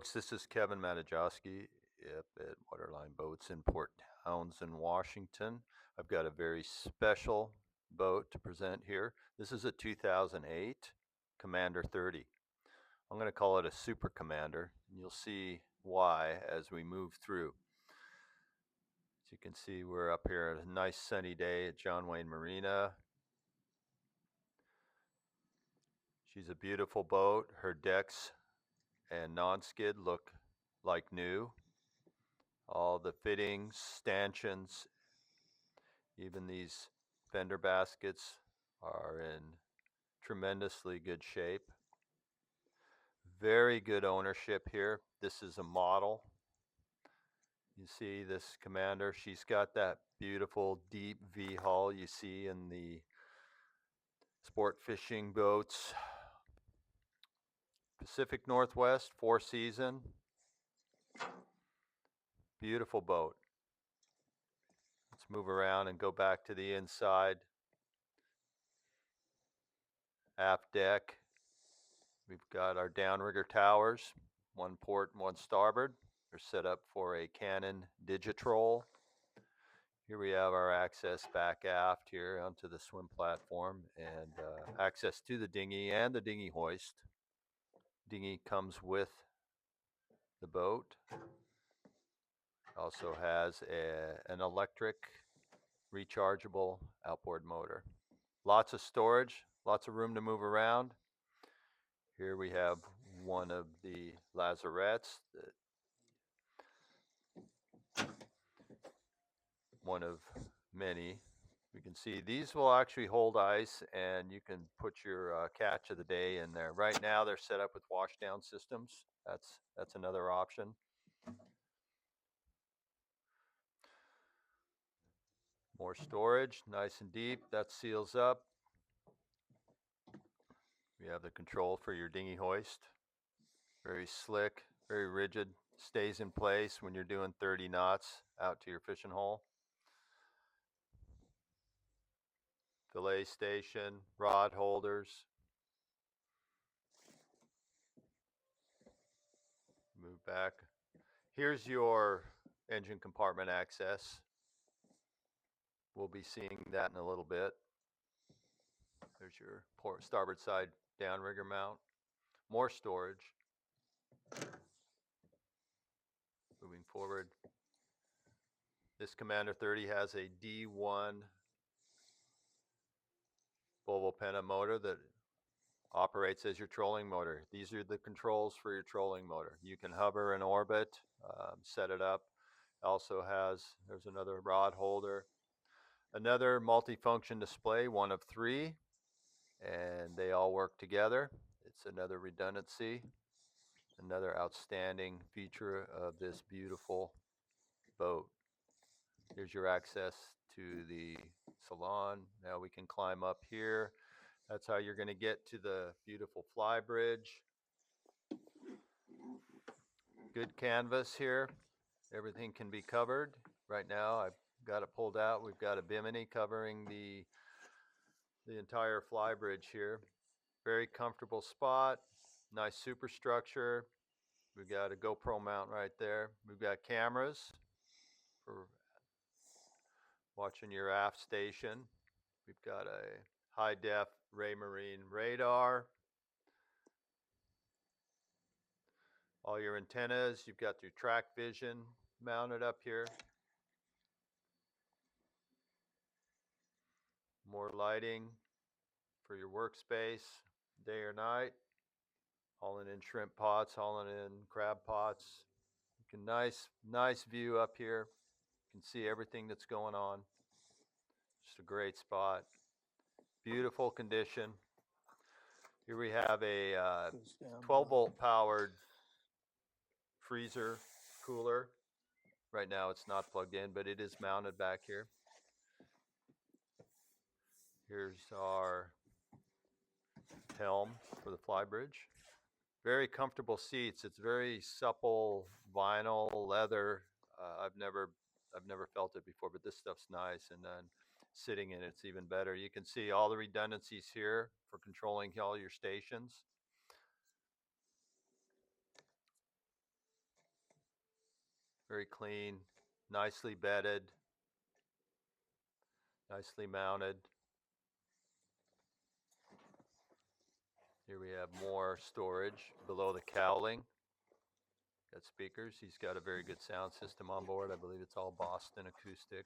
folks, this is Kevin Matajoski at Waterline Boats in Port Townsend, Washington. I've got a very special boat to present here. This is a 2008 Commander 30. I'm going to call it a Super Commander, and you'll see why as we move through. As you can see, we're up here at a nice sunny day at John Wayne Marina. She's a beautiful boat. Her decks and non-skid look like new. All the fittings, stanchions, even these fender baskets are in tremendously good shape. Very good ownership here. This is a model. You see this Commander, she's got that beautiful deep V hull you see in the sport fishing boats. Pacific Northwest, 4-season. Beautiful boat. Let's move around and go back to the inside. Aft deck. We've got our downrigger towers, one port and one starboard. They're set up for a Canon Digitrol. Here we have our access back aft here onto the swim platform and access to the dinghy and the dinghy hoist. Dinghy comes with the boat. Also has an electric rechargeable outboard motor. Lots of storage, lots of room to move around. Here we have one of the lazarettes, one of many. You can see these will actually hold ice, and you can put your catch of the day in there. Right now they're set up with washdown systems. That's another option. More storage, nice and deep. That seals up. You have the control for your dinghy hoist. Very slick, very rigid, stays in place when you're doing 30 knots out to your fishing hole. Fillet station, rod holders. Move back. Here's your engine compartment access. We'll be seeing that in a little bit. There's your starboard side downrigger mount. More storage. Moving forward. This Commander 30 has a D1 Volvo Penta motor that operates as your trolling motor. These are the controls for your trolling motor. You can hover in orbit, set it up. Also has, there's another rod holder. Another multifunction display, one of 3, and they all work together. It's another redundancy, another outstanding feature of this beautiful boat. Here's your access to the salon. Now we can climb up here. That's how you're going to get to the beautiful Flybridge. Good canvas here. Everything can be covered. Right now I've got it pulled out. We've got a bimini covering the entire Flybridge here. Very comfortable spot. Nice superstructure. We've got a GoPro mount right there. We've got cameras for watching your aft station. We've got a high-def Raymarine radar. All your antennas. You've got your track vision mounted up here. More lighting for your workspace, day or night. Hauling in shrimp pots, hauling in crab pots. You can nice view up here. You can see everything that's going on. Just a great spot. Beautiful condition. Here we have a 12-volt powered freezer cooler. Right now it's not plugged in, but it is mounted back here. Here's our helm for the Flybridge. Very comfortable seats. It's very supple vinyl leather. I've never felt it before, but this stuff's nice. And then sitting in it's even better. You can see all the redundancies here for controlling all your stations. Very clean, nicely bedded, nicely mounted. Here we have more storage below the cowling. Got speakers. He's got a very good sound system on board. I believe it's all Boston acoustic.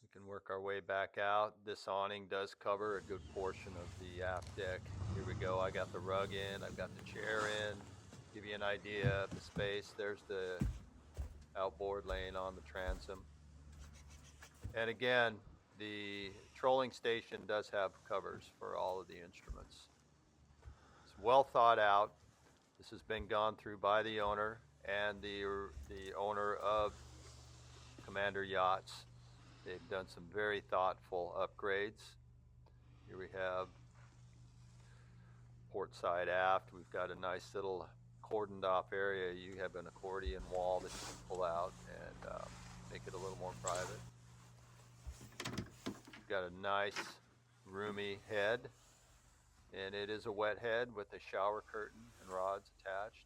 We can work our way back out. This awning does cover a good portion of the aft deck. Here we go. I got the rug in. I've got the chair in. Give you an idea of the space. There's the outboard laying on the transom. And again, the trolling station does have covers for all of the instruments. It's well thought out. This has been gone through by the owner and the owner of Commander Yachts. They've done some very thoughtful upgrades. Here we have port side aft. We've got a nice little cordoned off area. You have an accordion wall that you can pull out and make it a little more private. We've got a nice roomy head, and it is a wet head with a shower curtain and rods attached.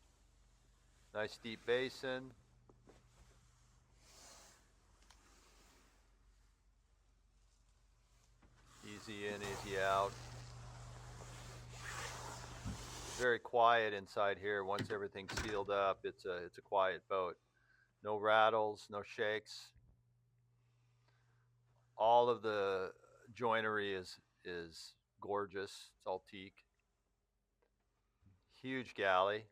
Nice deep basin. Easy in, easy out. Very quiet inside here. Once everything's sealed up, it's a quiet boat. No rattles, no shakes. All of the joinery is gorgeous. It's all teak. Huge galley.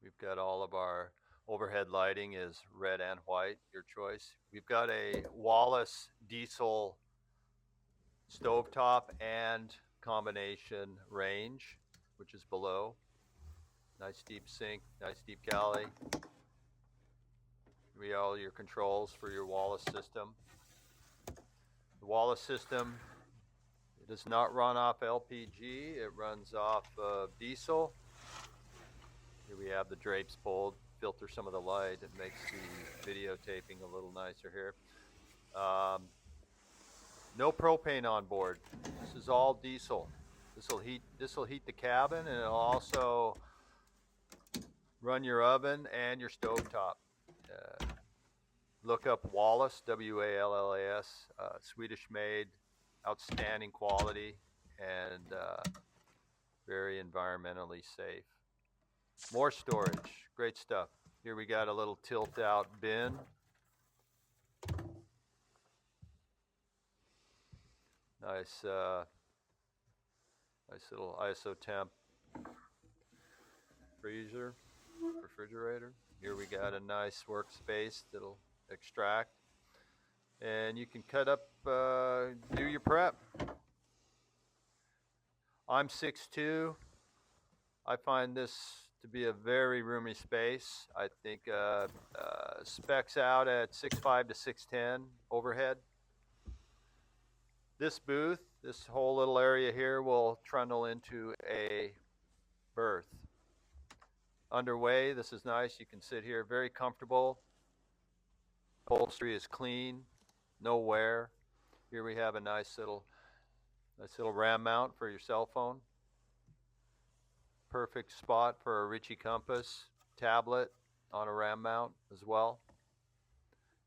We've got all of our overhead lighting is red and white, your choice. We've got a Wallace diesel stovetop and combination range, which is below. Nice deep sink, nice deep galley. We have all your controls for your Wallace system. The Wallace system, it does not run off LPG, it runs off diesel. Here we have the drapes pulled, filter some of the light. It makes the videotaping a little nicer here. No propane on board. This is all diesel. This will heat the cabin, and it'll also run your oven and your stovetop. Look up Wallace, W-A-L-L-A-S, Swedish made, outstanding quality, and very environmentally safe. More storage, great stuff. Here we got a little tilt out bin. Nice, nice little isotemp freezer, refrigerator. Here we got a nice workspace that'll extract. And you can cut up, do your prep. I'm 6'2". I find this to be a very roomy space. I think specs out at 6'5" to 6'10" overhead. This booth, this whole little area here will trundle into a berth. Underway, this is nice. You can sit here very comfortable. Upholstery is clean, no wear. Here we have a nice little RAM mount for your cell phone. Perfect spot for a Ritchie compass tablet on a RAM mount as well.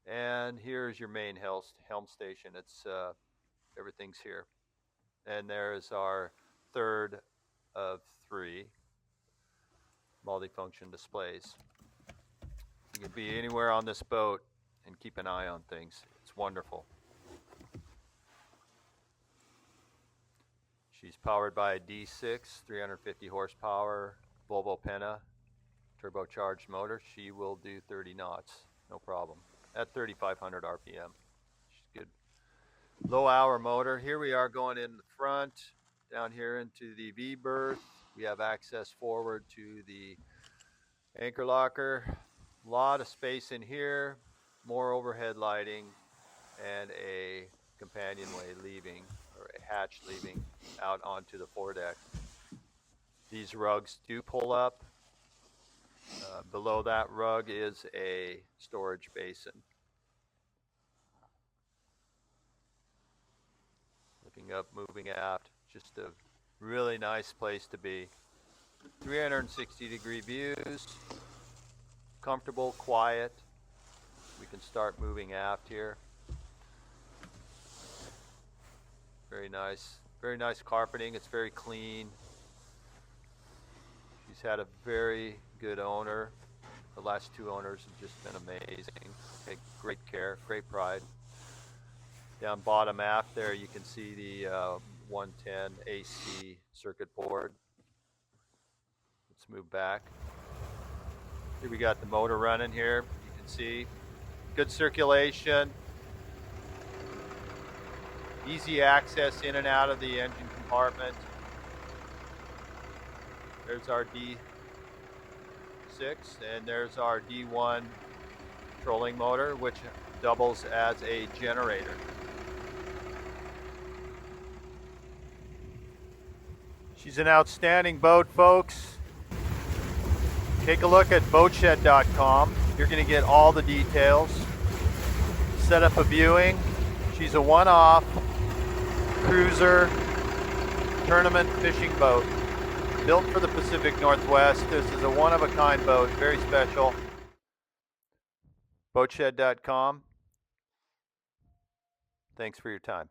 And here's your main helm station. It's everything's here. And there's our third of 3 multifunction displays. You can be anywhere on this boat and keep an eye on things. It's wonderful. She's powered by a D6, 350 horsepower, Volvo Penta, turbocharged motor. She will do 30 knots, no problem, at 3,500 RPM. She's good. Low hour motor. Here we are going in the front, down here into the V-berth. We have access forward to the anchor locker. A lot of space in here, more overhead lighting, and a companionway leaving, or a hatch leaving out onto the foredeck. These rugs do pull up. Below that rug is a storage basin. Looking up, moving aft, just a really nice place to be. 360-degree views, comfortable, quiet. We can start moving aft here. Very nice carpeting. It's very clean. She's had a very good owner. The last two owners have just been amazing. Take great care, great pride. Down bottom aft there, you can see the 110 AC circuit board. Let's move back. Here we got the motor running here. You can see good circulation. Easy access in and out of the engine compartment. There's our D6 and there's our D1 trolling motor, which doubles as a generator. She's an outstanding boat, folks. Take a look at Boatshed.com. You're going to get all the details. Set up a viewing. She's a one-off cruiser tournament fishing boat built for the Pacific Northwest. This is a one-of-a-kind boat, very special. Boatshed.com. Thanks for your time.